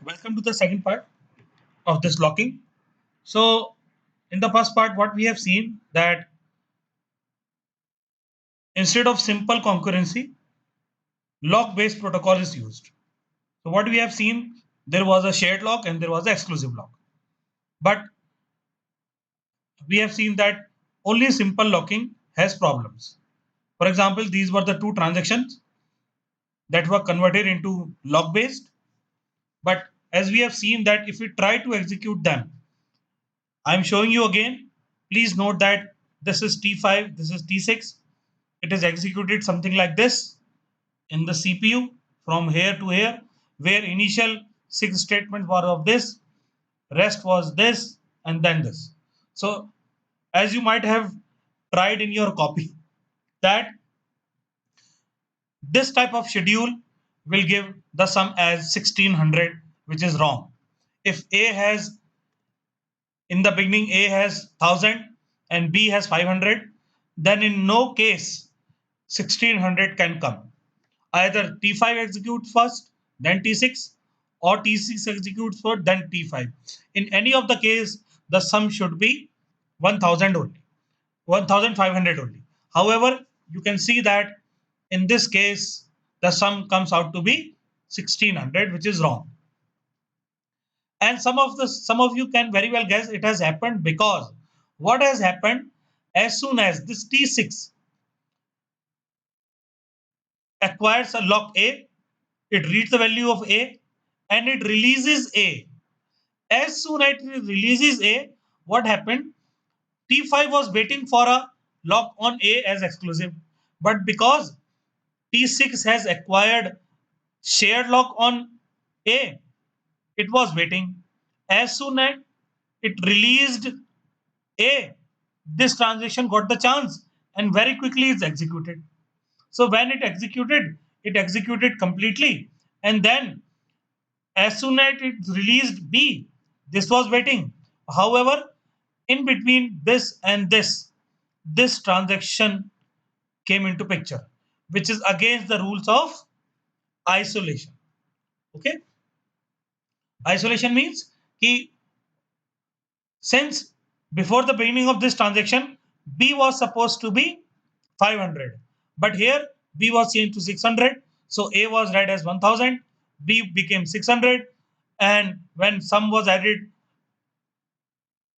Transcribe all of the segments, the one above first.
Welcome to the second part of this locking. So, in the first part, what we have seen that instead of simple concurrency, lock-based protocol is used. So, what we have seen, there was a shared lock and there was an exclusive lock. But we have seen that only simple locking has problems. For example, these were the two transactions that were converted into lock-based. But as we have seen that if we try to execute them, I'm showing you again. Please note that this is T5, this is T6. It is executed something like this in the CPU from here to here, where initial six statements were of this, rest was this, and then this. So, as you might have tried in your copy, that this type of schedule will give the sum as 1600, which is wrong. If A has in the beginning A has 1000 and B has 500, then in no case 1600 can come. Either T5 executes first, then T6, or T6 executes first, then T5. In any of the case, the sum should be 1000 only, 1500 only. However, you can see that in this case, the sum comes out to be 1600, which is wrong. And some of you can very well guess it has happened because what has happened as soon as this T6 acquires a lock A, it reads the value of A and it releases A. As soon as it releases A, what happened? T5 was waiting for a lock on A as exclusive, but because T6 has acquired shared lock on A, it was waiting. As soon as it released A, this transaction got the chance and very quickly it's executed. So when it executed completely. And then as soon as it released B, this was waiting. However, in between this and this transaction came into picture, which is against the rules of isolation. Okay? Isolation means कि since before the beginning of this transaction, B was supposed to be 500, but here B was changed to 600. So A was read as 1000, B became 600, and when sum was added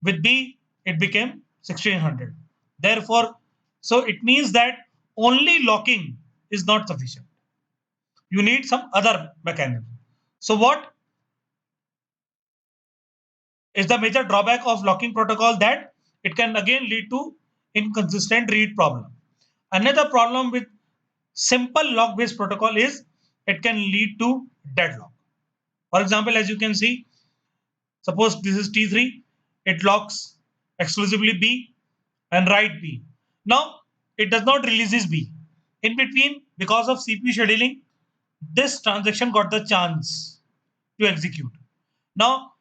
with B, it became 1600. Therefore, so it means that only locking is not sufficient. You need some other mechanism. So, what is the major drawback of locking protocol? That it can again lead to inconsistent read problem. Another problem with simple lock based protocol is it can lead to deadlock. For example, as you can see, suppose this is T3, it locks exclusively B and write B. Now it does not releases B. In between, because of CPU scheduling, this transaction got the chance to execute. Now,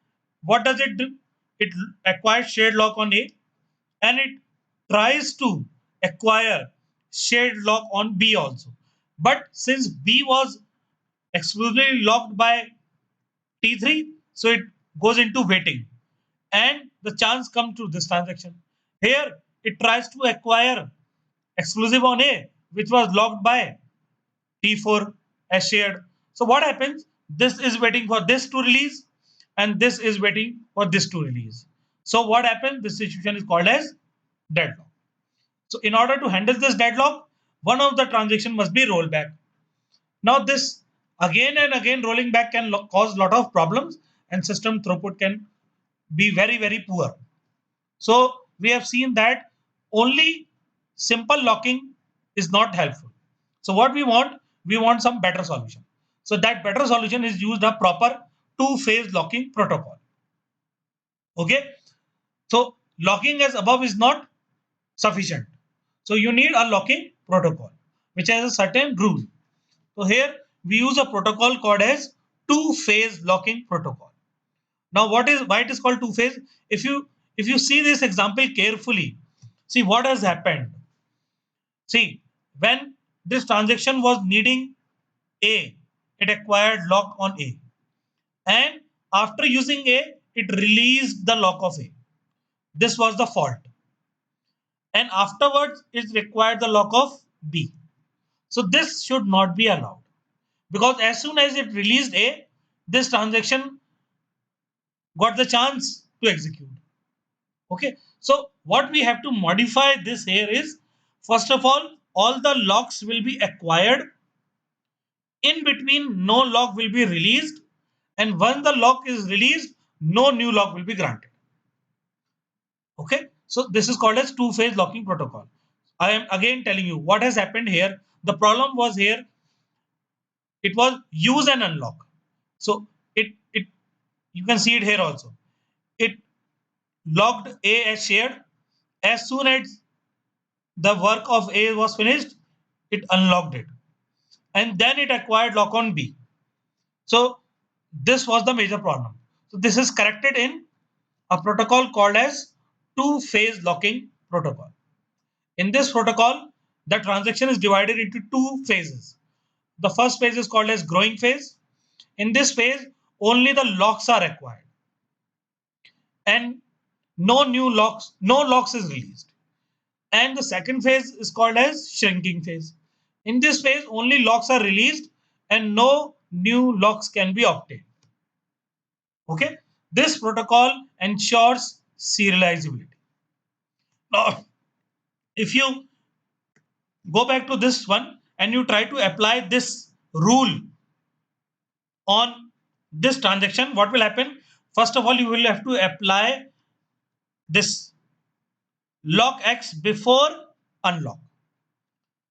what does it do? It acquires shared lock on A and it tries to acquire shared lock on B also. But since B was exclusively locked by T3, so it goes into waiting. And the chance comes to this transaction. Here, it tries to acquire exclusive on A, which was locked by T4 as shared. So what happens? This is waiting for this to release, and this is waiting for this to release. So what happens? This situation is called as deadlock. So in order to handle this deadlock, one of the transaction must be rolled back. Now this again and again rolling back can cause lot of problems and system throughput can be very, very poor. So we have seen that only simple locking is not helpful. So what we want some better solution. So that better solution is used a proper two-phase locking protocol. Okay. So locking as above is not sufficient. So you need a locking protocol which has a certain rule. So here we use a protocol called as two-phase locking protocol. Now, what is why it is called two-phase? If you see this example carefully, see what has happened. See, when this transaction was needing A, it acquired lock on A. And after using A, it released the lock of A. This was the fault. And afterwards, it required the lock of B. So this should not be allowed, because as soon as it released A, this transaction got the chance to execute. Okay, so what we have to modify this here is, first of all the locks will be acquired. In between, no lock will be released, and when the lock is released, no new lock will be granted. Okay, so this is called as two-phase locking protocol. I am again telling you what has happened here. The problem was here, it was use and unlock. So it you can see it here also. It locked A as shared. As soon as the work of A was finished, it unlocked it, and then it acquired lock on B. So this was the major problem. So this is corrected in a protocol called as two-phase locking protocol. In this protocol, the transaction is divided into two phases. The first phase is called as growing phase. In this phase, only the locks are acquired, and no locks is released. And the second phase is called as shrinking phase. In this phase, only locks are released and no new locks can be obtained. Okay, this protocol ensures serializability. Now, if you go back to this one and you try to apply this rule on this transaction, what will happen? First of all, you will have to apply this lock X before unlock.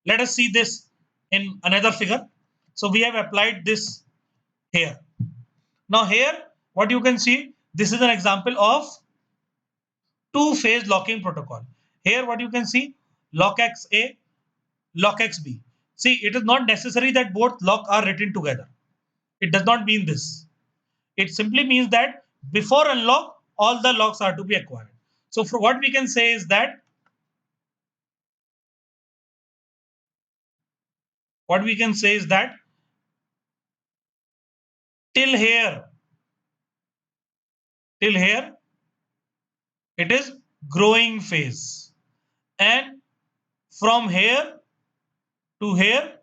Let us see this in another figure. So we have applied this here. Now here, what you can see, this is an example of two-phase locking protocol. Here what you can see, lock X A, lock X B. See, it is not necessary that both lock are written together. It does not mean this. It simply means that before unlock, all the locks are to be acquired. So for what we can say is that, till here, it is growing phase, and from here to here,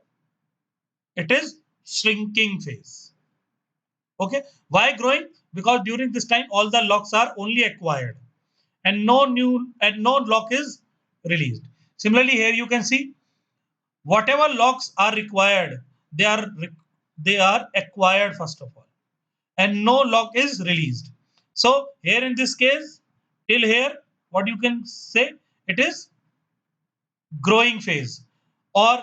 it is shrinking phase. Okay, why growing? Because during this time, all the locks are only acquired, and no lock is released. Similarly, here you can see whatever locks are required, they are acquired first of all, and no lock is released. So here in this case, till here, what you can say, it is growing phase, or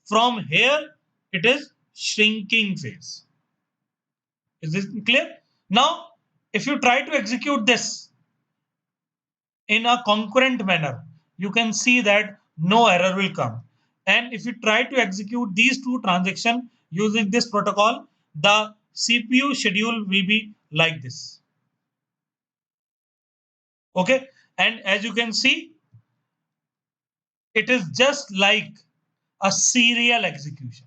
from here it is shrinking phase. Is this clear? Now, if you try to execute this in a concurrent manner, you can see that no error will come. And if you try to execute these two transactions using this protocol, the CPU schedule will be like this. Okay, and as you can see, it is just like a serial execution.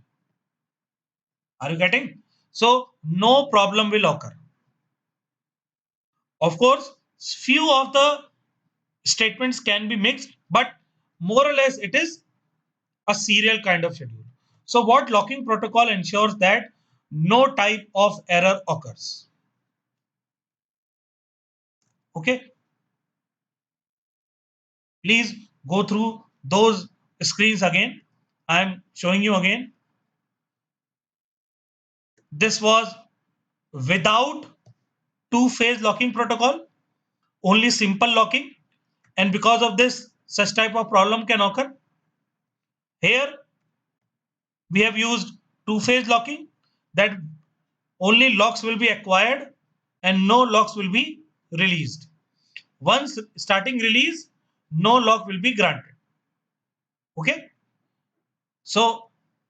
Are you getting? So no problem will occur. Of course, few of the statements can be mixed, but more or less it is a serial kind of schedule. So what locking protocol ensures that no type of error occurs. Okay, please go through those screens again. I am showing you again. This was without two-phase locking protocol, only simple locking, and because of this, such type of problem can occur. Here we have used two-phase locking, that only locks will be acquired and no locks will be released. Once starting release, no lock will be granted. Okay, so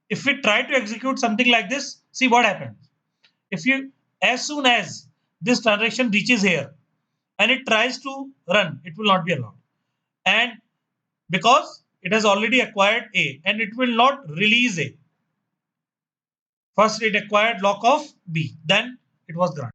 if we try to execute something like this, see what happens. If you, as soon as this transaction reaches here and it tries to run, it will not be allowed, and because it has already acquired A and it will not release A. First it acquired lock of B, then it was granted.